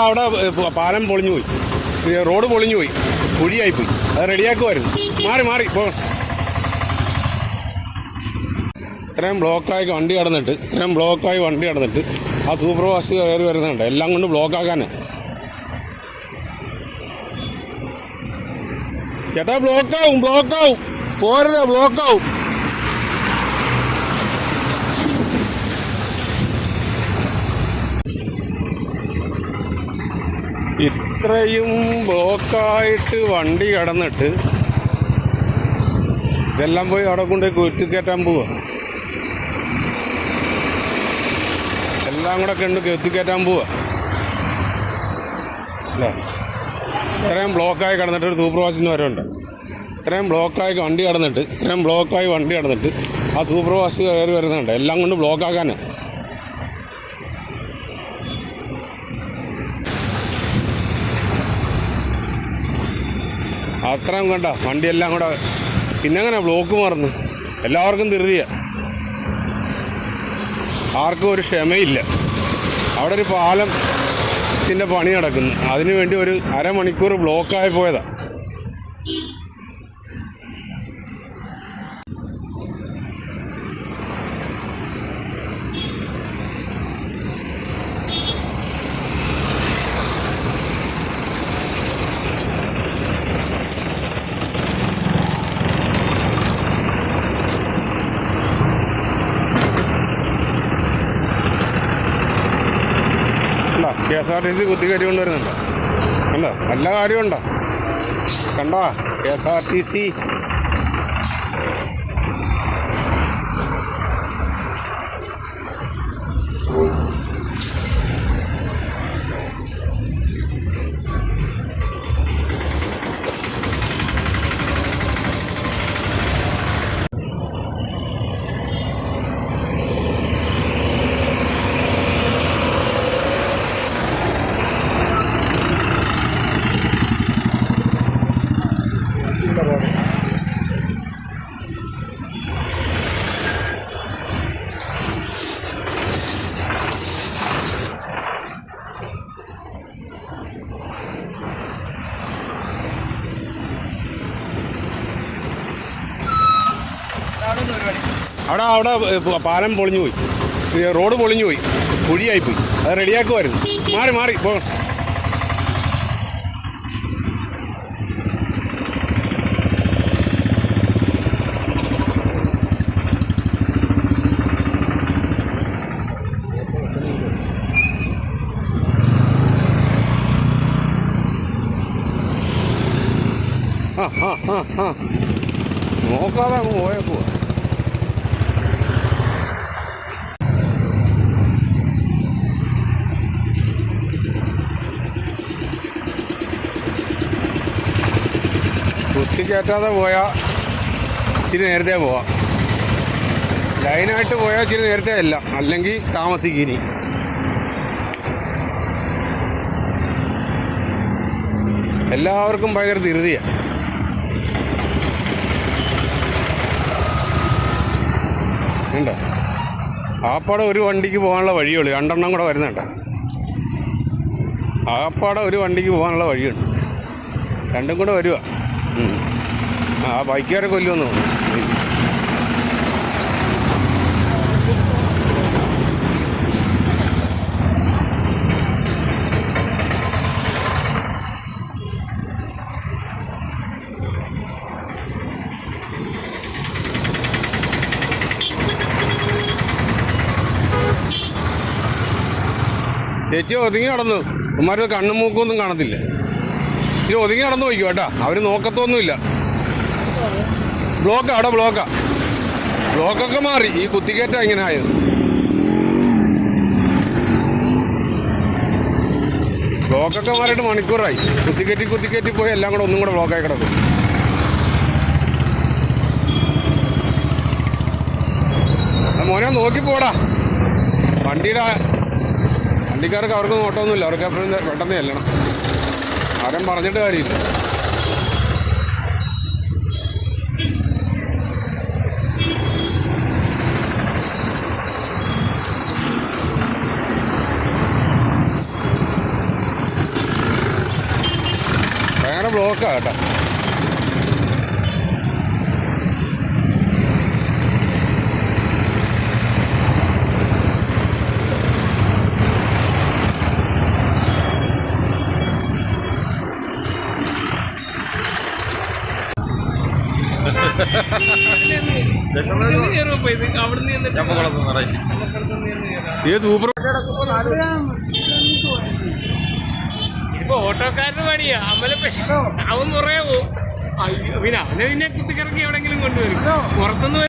അവിടെ പാലം പൊളിഞ്ഞു പോയി, റോഡ് പൊളിഞ്ഞു പോയി, കുഴിയായിപ്പോയി. അത് റെഡിയാക്കുമായിരുന്നു. മാറി ഇപ്പോൾ ഇത്രയും ബ്ലോക്കായി വണ്ടി കടന്നിട്ട് ആ സൂപ്പർ ഫാസ്റ്റ് കയറി വരുന്നുണ്ട്. എല്ലാം കൊണ്ട് ബ്ലോക്കാക്കാൻ ചേട്ടാ, ബ്ലോക്കാവും പോരുത്, ബ്ലോക്കാവും. ഇത്രയും ബ്ലോക്കായിട്ട് വണ്ടി കടന്നിട്ട് ഇതെല്ലാം പോയി അവിടെ കൊണ്ട് കുത്തിക്കയറ്റാൻ പോവുക. എല്ലാം കൂടെ കണ്ട് കുത്തിക്കയറ്റാൻ പോവുക അല്ലേ? ഇത്രയും ബ്ലോക്കായി കടന്നിട്ട് ഒരു സൂപ്പർ ഫാസ്റ്റിന് വരവുണ്ട്. ഇത്രയും ബ്ലോക്കായി വണ്ടി കടന്നിട്ട് ആ സൂപ്പർ ഫാസ്റ്റ് കയറി വരുന്നുണ്ട്. എല്ലാം കൊണ്ട് ബ്ലോക്കാക്കാൻ അത്രയും കണ്ട വണ്ടിയെല്ലാം കൂടെ. പിന്നെങ്ങനെ ബ്ലോക്ക് മറന്ന് എല്ലാവർക്കും ധൃതിയ, ആർക്കും ഒരു ക്ഷമയില്ല. അവിടെ ഒരു പാലത്തിൻ്റെ പണി നടക്കുന്നു, അതിനു വേണ്ടി ഒരു അരമണിക്കൂർ ബ്ലോക്കായി പോയതാണ്. KSRTC കുത്തിക്കയറ്റി കൊണ്ടുവരുന്നുണ്ടോ? കണ്ടോ, നല്ല കാര്യമുണ്ടോ? കണ്ടോ KSRTC. അവിടെ പാലം പൊളിഞ്ഞു പോയി, റോഡ് പൊളിഞ്ഞു പോയി, കുഴിയായിപ്പോയി. അത് റെഡിയാക്കുമായിരുന്നു. മാറി ഇപ്പോൾ നോക്കാതെ അങ്ങ് പോയേക്കുവാ. കുത്തിക്കയറ്റാതെ പോയാൽ ഇച്ചിരി നേരത്തെ പോവാം. ലൈനായിട്ട് പോയാൽ ഇച്ചിരി നേരത്തെ അല്ല, അല്ലെങ്കിൽ താമസിക്കിനി. എല്ലാവർക്കും ഭയങ്കര ധൃതിയാണ്. ഉണ്ടോ, ആപ്പാടെ ഒരു വണ്ടിക്ക് പോകാനുള്ള വഴിയുള്ളൂ, 2 എണ്ണം കൂടെ വരുന്നുണ്ട്. ആപ്പാടെ ഒരു വണ്ടിക്ക് പോകാനുള്ള വഴിയുണ്ട്, 2 കൂടെ വരുക. ആ ബൈക്കുകാരെ കൊല്ലുമെന്ന് തോന്നുന്നു. ചേച്ചി ഒതുങ്ങി നടന്നു, ഉമ്മാര് കണ്ണും മൂക്കൊന്നും കാണത്തില്ല. ഇച്ചിരി ഒതുങ്ങി നടന്നു പോയിക്കും കേട്ടാ, അവർ നോക്കത്തൊന്നുമില്ല. അവിടെ ബ്ലോക്കൊക്കെ മാറി, ഈ കുത്തിക്കയറ്റം ഇങ്ങനെ ആയത്. ബ്ലോക്കൊക്കെ മാറിയിട്ട് മണിക്കൂറായി. കുത്തിക്കയറ്റി പോയി എല്ലാം കൂടെ ഒന്നും കൂടെ ബ്ലോക്കായി കിടക്കും. മോനെ നോക്കി പോടാ, വണ്ടിക്കാർക്ക് അവർക്ക് നോട്ടമൊന്നുമില്ല, അവർക്ക് പെട്ടെന്ന് ചെല്ലണം. ആരും പറഞ്ഞിട്ട് കാര്യമില്ല. ഭയങ്കര ബ്ലോക്കാണ് കേട്ടോ. ഈ സൂപ്പർ ഇപ്പൊ ഓട്ടോക്കാരന് പണിയാ അവൻ കുറേ പോവും. പിന്നെ അവനെ കുത്തിക്കിറക്കി എവിടെങ്കിലും കൊണ്ടുവരും പുറത്തുനിന്ന്.